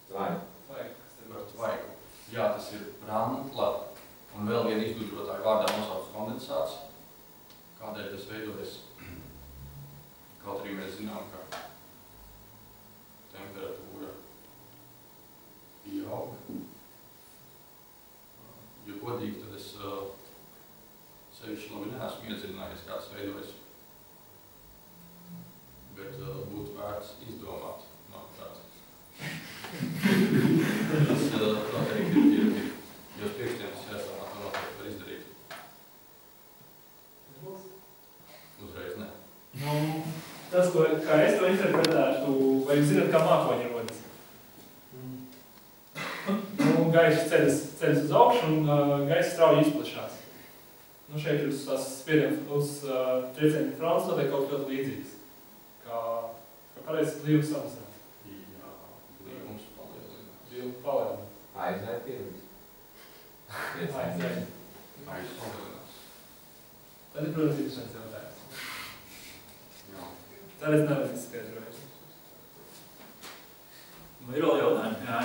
tvaiku. Jā, tas ir rantla un vēl viena izgudrotāja vārdā nosaucts kondensāts. Kādēļ tas veidojas? Kaut arī mēs zinām, ka temperatūra pieaug. Jo godīgi, tad es sevišķi labi neesmu iedziļinājies, kā tas veidojas. Bet būtu vērts izdomāt, manuprāt. Tas noteikti ir, jo priekšdienas jāsāmā to noteikti var izdarīt. Uzreiz ne. Tas, kā es to interpretētu, vai jūs zināt, kā mākoņi rodas? Gaisa ceļas uz augšu un gaisa strauji izplašās. Šeit ir uz triecienu fronts notiek kaut ļoti līdzīgs. Kā pareizi blīvums samazināt. Jā, blīvums palielinās. Blīvums palielinās. Aizvērt pirms. Aizvērt. Palielinās. Tad ir, protams, interesants jautājums. Jā. Tad es nevaru izskaidrot. Ir vēl jautājumi? Jā.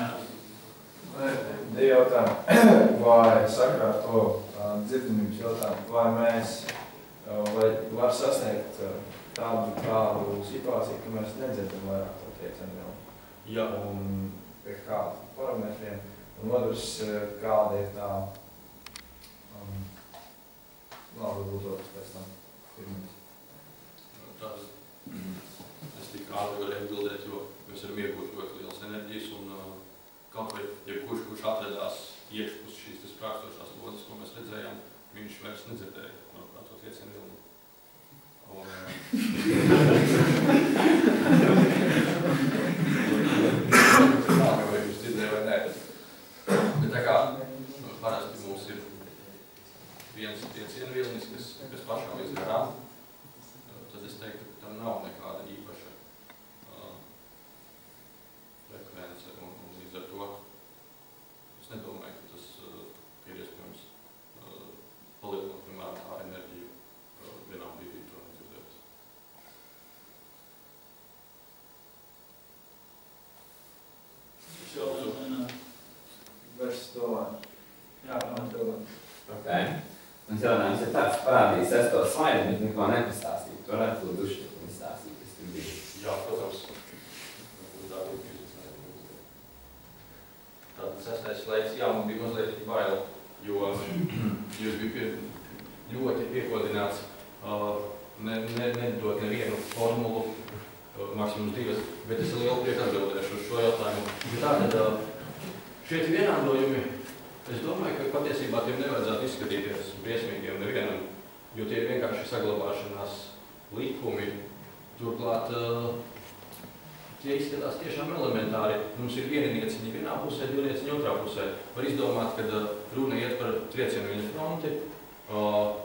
Jautājumi, vai sakarā ar to dzirdamības jautājumu, vai mēs var sasniegt tādu situāciju, ka mēs nedzirdam vairāk to triecienu? Jā. Un pie kāda parametriem? Un otrs, kāda ir tā, varbūt otrs pēc tam pirmais. Tātad es tik ātri varēju atbildēt, jo mēs varam iegūt ļoti liels enerģijas un kaut vai jebkurš atradās iekšpus šīs sprākstošās lodes, ko mēs redzējām, viņš vairs nedzirdēja, manuprāt, to triecienu vilni. Vai viņš dzirdēja vai nē. Bet tā kā parasti mums ir viens triecienu vilnis, kas pašām līdz garām, tad es teiktu, ka tam nav nekāda īpaša frekvence un līdz ar to es nedomāju, ka tas ir iespējams palielināt, piemēram, tā enerģiju vienā brīdī to nedzirdēt. Vairs domāju. Jā, domāju. Okay. Un jautājums ir tāds, parādīja sesto slaidu, bet neko nepastāstīt. Tu varētu lūdzu uzšķirt un izstāstīt, kas tur bija. Jā, protams. Tātad sestais slaids, jā, man bija mazliet bail, jo jūs bija ļoti piekodināts nedot nevienu formulu, maksimums divas, bet es lielu prieku atbildēšu uz šo jautājumu. Tātad šie vienādojumi, es domāju, ka patiesībā tiem nevajadzētu izskatīties briesmīgiem nevienam, jo tie ir vienkārši saglabāšanās likumi. Turklāt tie izskatās tiešām elementāri. Mums ir vieninieciņi vienā pusē, divnieciņi otrā pusē. Var izdomāt, kad runa iet par triecienu viņa fronti,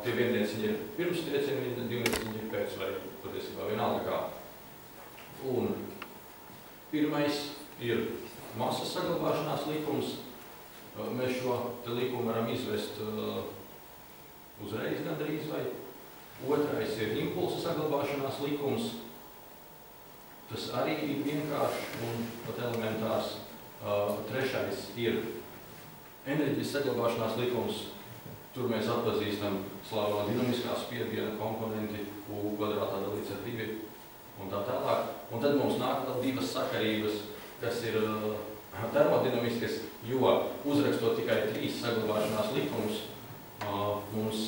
tie viennieciņi ir pirms triecienu viņa, divnieciņi ir pēc, vai patiesībā vienalga kā. Un pirmais ir masas saglabāšanās likums. Mēs šo likumu varam izvest uzreiz gandrīz vai. Otrais ir impulsa saglabāšanās likums. Tas arī ir vienkārši un pat elementārs. Trešais ir Enerģijas saglabāšanās likums, tur mēs atpazīstam slaveno dinamiskā spiediena komponenti U kvadrātā dalīts ar 2 un tā tālāk. Un tad mums nāk vēl 2 sakarības, kas ir termodinamiskas, jo uzrakstot tikai 3 saglabāšanās likumus, mums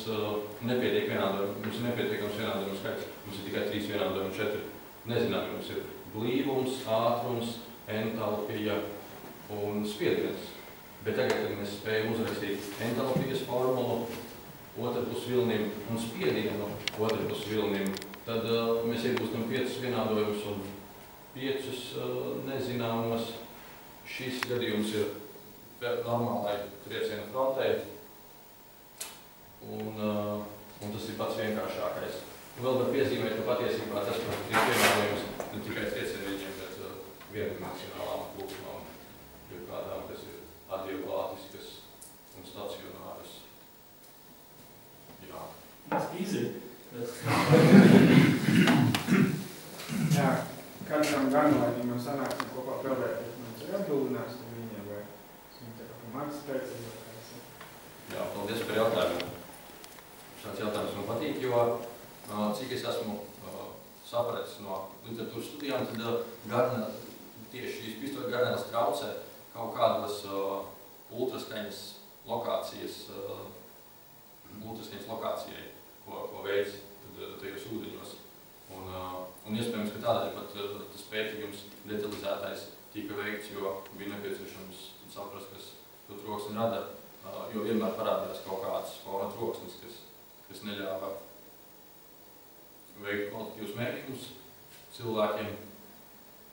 nepietiek vienādojums, nepietiekams vienādojums skaits, mums ir tikai 3 vienādojumi, 4 nezinājumi, mums ir blīvums, ātrums, entalpija un spiediens. Bet tagad, kad mēs spējam uzrakstīt entalpijas formulu otrpus vilnim un spiedienu otrpus vilnim, tad mēs iegūstam 5 vienādojumus un 5 nezināmos. Šis gadījums ir normālai trieciena frontei, un tas ir pats vienkāršākais. Un vēl var piezīmēt, ka patiesībā tas ir vienādojums ne tikai triecienviļņiem, bet viendimensionālām plūsmām, jo kādām, kas ir adiabātiskas un stacionāras. Jā. Tas easy. Jā, katram ganolēniem jau sanāksim kopā peldēties. Mums ir atbildinājums ar viņiem, vai viņi tā kā maksas pēc, vai kā es. Jā, paldies par jautājumu. Šāds jautājums man patīk, jo cik es esmu sapratis no literatūras studijām, tad tieši šīs pistoļu garnēlas traucē kaut kādos ultraskaņas lokācijai, ko veids tajos ūdeņos. Un iespējams, ka tādēļ pat tas pētījums detalizētais tika veikts, jo bija nepieciešams saprast, kas to troksni rada, jo vienmēr parādījās kaut kāds fona troksnis, kas neļāva veikt kvalitatīvus mērījumus cilvēkiem.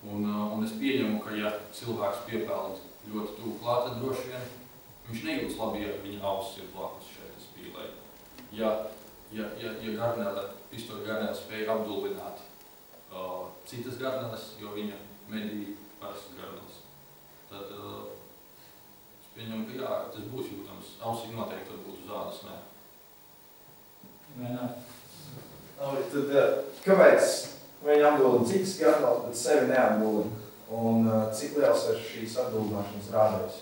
Un es pieņemu, ka ja cilvēks piepeld ļoti tuvu klāt, tad droši vien viņš nejūtas labi, ja viņa auss ir blakus šeit spīlei. Ja pistoļu garnēle spēja apdulvināt citas garnēles, jo viņa medī parastas garnēles, tad es pieņemu, ka jā, tas būs jūtams. Ausī noteikti tad būtu zāles, nē. Nē. Tad kāpēc viņi apdullina citas garnēles, bet sevi neapdullina? Un cik liels ir šīs apdullināšanas rādījums?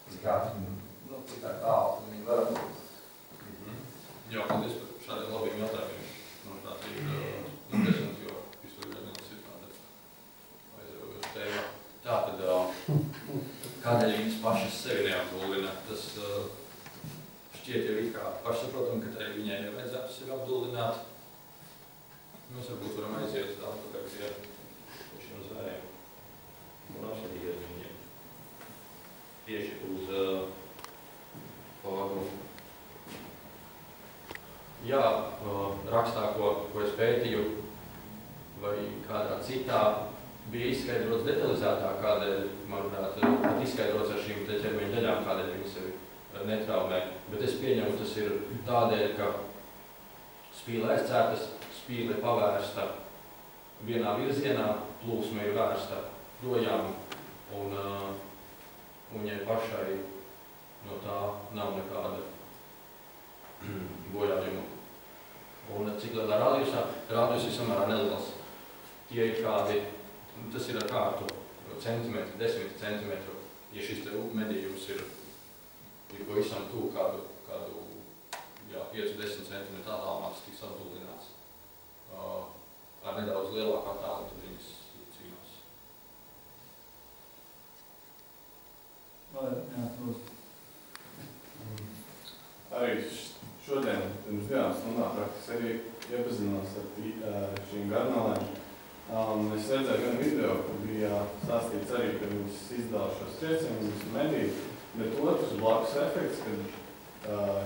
Cik tā tālu viņi var apdullināt? Jā, paldies par šādiem labiem jautājumiem. Manuprāt, ir interesanti, jo pistoļu garnēles ir tāda aizraujoša tēma. Tātad, kādēļ viņas pašas sevi neapdullina? Tas šķiet jau it kā pašsaprotam, ka tai viņai nevajadzētu sevi apdullināt. Mēs varbūt varam aiziet atpakaļ pie šiem zvēriem un apskatīties viņiem tieši uz formu. Jā, rakstā, ko es pētīju, vai kādā citā bija izskaidrots detalizētāk, kādēļ, manuprāt, pat izskaidrots ar šīm ķermeņa daļām, kādēļ viņi sevi netraumē. Bet es pieņemu, tas ir tādēļ, ka spīle aizcērtas, spīle pavērsta vienā virzienā, plūsma ir vērsta projām, un viņai pašai no tā nav nekāda bojājuma. Un cik lielā rādījusā? Rādījus ir samērā neliels. Tie ir kādi, tas ir ar kārtu centimetri, 10 centimetru. Ja šis te medījums ir pavisam tuvu kādu 5-10 centimetru attālumā, tas tiks atdullināts. Ar nedaudz lielāku attālumu, tad viņas cīnās. Jā, lūdzu. Arī šodien, pirms 2 stundām praktiski arī iepazinos ar šīm garnēlēm. Es redzēju gan video, kur bija stāstīts arī, ka viņas izdala šos triecienus un medī, bet otrs blakus efekts, kad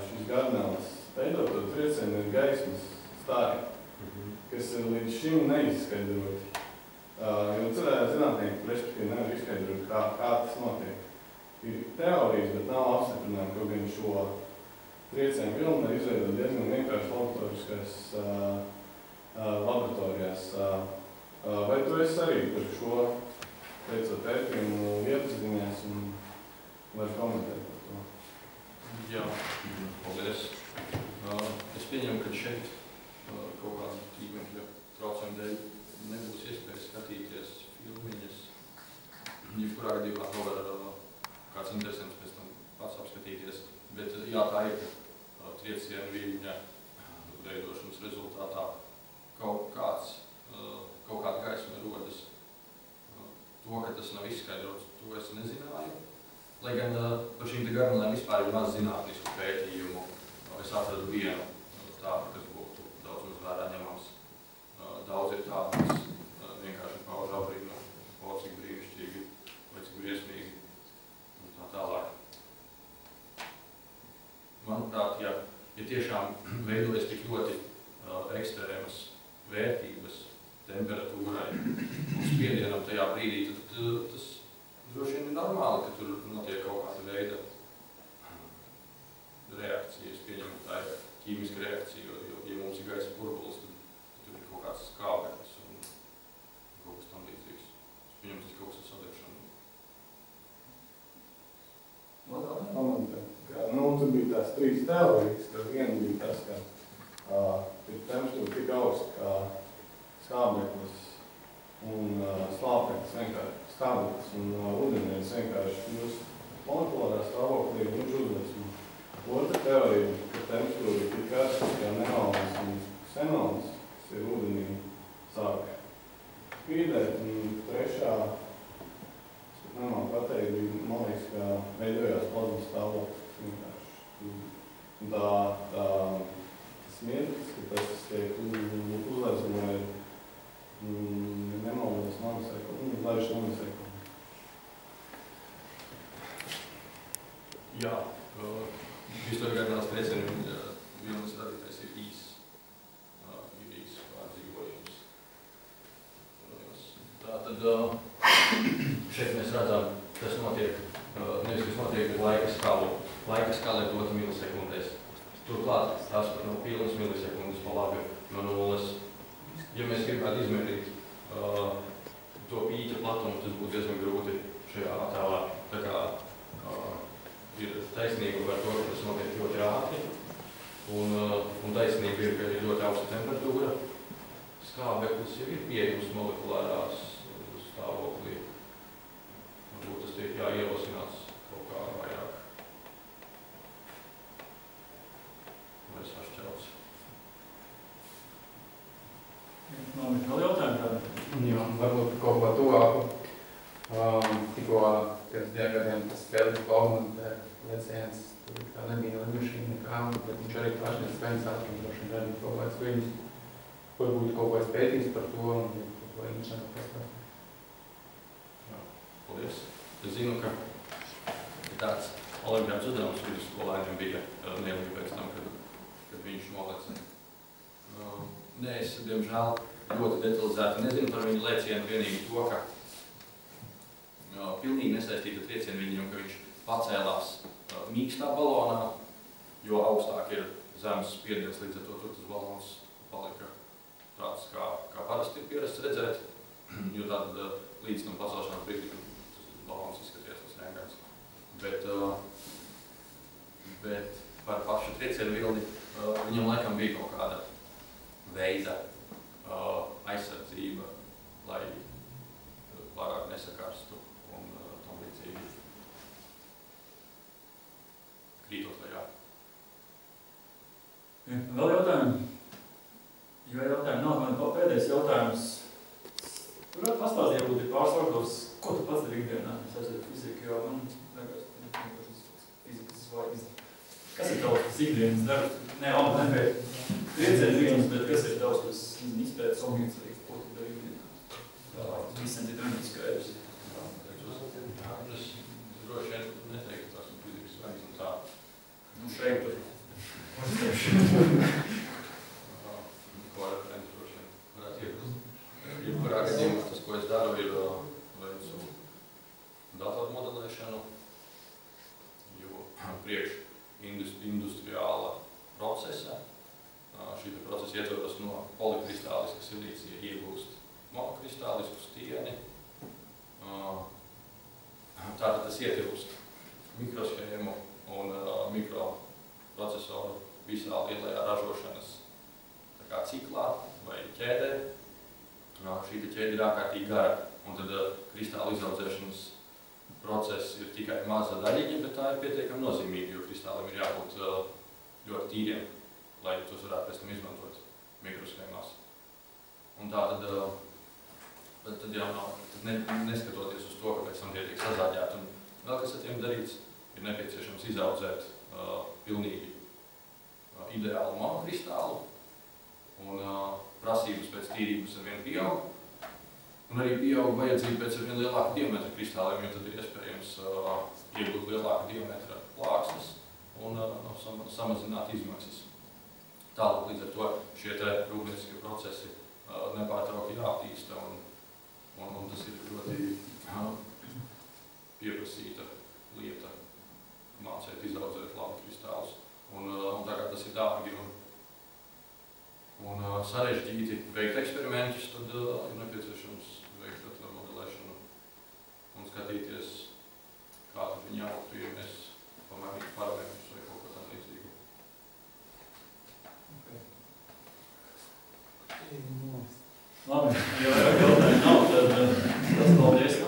šīs garnēles veidoto triecienu ir gaismas stāri, kas ir līdz šim neizskaidroti. Jo zinātnieki, respektīvi, nevar izskaidrot, kā tas notiek. Ir teorijas, bet nav apstiprinājumi, kaut gan šo triecienu vilni var izveidot diezgan vienkārši laboratorijās. Vai tu esi arī par šo pētījumu iepazinies un vari komentēt par to? Jā, paldies. Es pieņemu, ka šeit kaut kāda tīmekļa traucējuma dēļ nebūs iespējas skatīties filmiņas. Jebkurā gadījumā to var kāds interesants pēc tam pats apskatīt. neskatīties. Bet jā, tā ir trieciena viļņa veidošanas rezultātā kaut kāda gaisma rodas. To, ka tas nav izskaidrots, to es nezināju. Lai gan par šīm te garnelēm vispār ir maz zinātnisku pētījumu. Es atradu vienu tādu, kas būtu daudz maz vērā ņemams. Daudz ir tādu, kas vienkārši pauž abrīnu, cik brīnišķīgi vai cik briesmīgi un tā tālāk. Manuprāt, ja tiešām veidojas tik ļoti ekstrēmas vērtības temperatūrai un spiedienam tajā brīdī, tad tas droši vien ir normāli, ka tur notiek kaut kāda veida reakcija. Es pieņemu, ka tā ir ķīmiska reakcija, jo ja mums ir gaisa burbulis, tad tur ir kaut kāds skābeklis un kaut kas tam līdzīgs. Es pieņemu, tas ir kaut kas ar sadegšanu. Tur bija tās 3 teorijas, ka viena bija tas, ka temperatūra tik augsta, ka skābeklis un slāpeklis vienkārši skābeklis un ūdeņrads vienkārši kļūst molekulārā stāvoklī un viņš uzliesmo. Otra teorija, ka temperatūra ir tik karsta, ka neols un fenols, kas ir ūdenī, sāk spīdēt, un trešā, es nemāku pateikt, bija, man liekas, ka veidojās plazmas stāvoklis vienkārši. Un tā smiedrs, ka tas tiek uzliesmo ir nemaldos nanosekundēs, laišs nanosekundēs. Jā, vislabākās triecienu vilnas radītais ir īss pārdzīvojums. Tātad šeit mēs redzam, kas notiek, nevis kas notiek, bet laika skalu. Laika skala ir dota milisekundēs. Turklāt tās pat nav pilnas milisekundes pa labi no nulles. Ja mēs gribētu izmērīt to pīķa platumu, tas būtu diezgan grūti šajā attēlā. Tā kā ir taisnība par to, ka tas notiek ļoti ātri, un taisnība ir, ka ir ļoti augsta temperatūra. Skābeklis jau ir pieejams molekulārās stāvoklī. Varbūt tas tiek jāierosināts kaut kā vairāk. Vai sašķelts. Vēl jautājumi kādi? Jā, varbūt kaut ko tuvāku. Tikko pirms 2 gadiem tas Felix Baumanta leciens, tur kā nebija lidmašīna nekā, bet viņš arī plašnieks Svensāts, un droši vien arī kaut kāds viņus, varbūt kaut kāds pētījis par to, un kaut ko interesantu pastāstīt. Paldies. Es zinu, ka tāds olimpiāds uzdevums vidusskolēniem bija neilgi pēc tam, kad viņš noleca. Nē, es, diemžēl, ļoti detalizēti nezinu par viņu lēcienu, vienīgi to, ka pilnīgi nesaistīta triecienu viņam, ka viņš pacēlās mīkstā balonā, jo augstāk ir zemes spiediens, līdz ar to tur tas balons palika tāds, kā parasti ir pierasts redzēt, jo tad līdz tam pacelšanās brīdī tas balons izskaties tas rengans. Bet par pašu triecienu vilni viņam laikam bija kaut kāda veida aizsardzība, lai pārāk nesakarstu un tam līdzīgi krītot lejā. Vēl jautājumi? Ja jautājumi nav, man pēdējais jautājums. Tur pastāstīt, varbūt ir pāris vārdos, ko tu pats dari ikdienā? Es aizvedu fiziku, jo man liekas, fizikas zvaigzne. Kas ir tavs ikdienas darbs? Ne, bet triecienu vilnas, bet kas ir tavs, kas izpētas objekts, ko tu dari ikdienā? Visam ir drāmīgi skaidrs. Es droši vien neteiktu, ka esmu fizikas zvaigzne tā. Šeit tur. Ko referenti droši vien varētu ieprast. Jebkurā gadījumā tas, ko es daru, ir veicu datormodelēšanu, jo priekš industriāla procesa. Šī procesa ietveras no polikristāliska silīcija iegūst monokristālisku stieni. Tātad tas ietilpst mikroshēmu un mikroprocesoru visā lielajā ražošanas ciklā vai ķēdē. Šī ķēde ir ārkārtīgi gara, un tad kristāla izaudzēšanas process ir tikai maza daļiņa, bet tā ir pietiekami nozīmīga, jo kristāliem ir jābūt ļoti tīriem, lai tos varētu pēc tam izmantot mikroshēmās. Un tā tad jau nav, neskatoties uz to, ka pēc tam tie tiek sazāģēti un vēl kas ar tiem darīts, ir nepieciešams izaudzēt pilnīgi ideālu monokristālu, un prasības pēc tīrības ar vien pieaug. Un arī pieaug vajadzība pēc ar vien lielāku diametru kristāliem, jo tad ir iespējams iegūt lielāku diametra plāksnes un samazināt izmaksas. Tālāk līdz ar to šie te rūpnieciskie procesi nepārtraukti jāattīsta, un tas ir ļoti pieprasīta lieta mācēt izaudzēt labu kristālus. Un tā kā tas ir dārgi un sarežģīti veikt eksperimentus, tad ir nepieciešams veikt modelēšanu un skatīties, kā tad viņi augtu, ja mēs pamainītu parametrus vai kaut ko tam līdzīgu. Labi, ja vairāk jautājumu nav, tad tas paldies.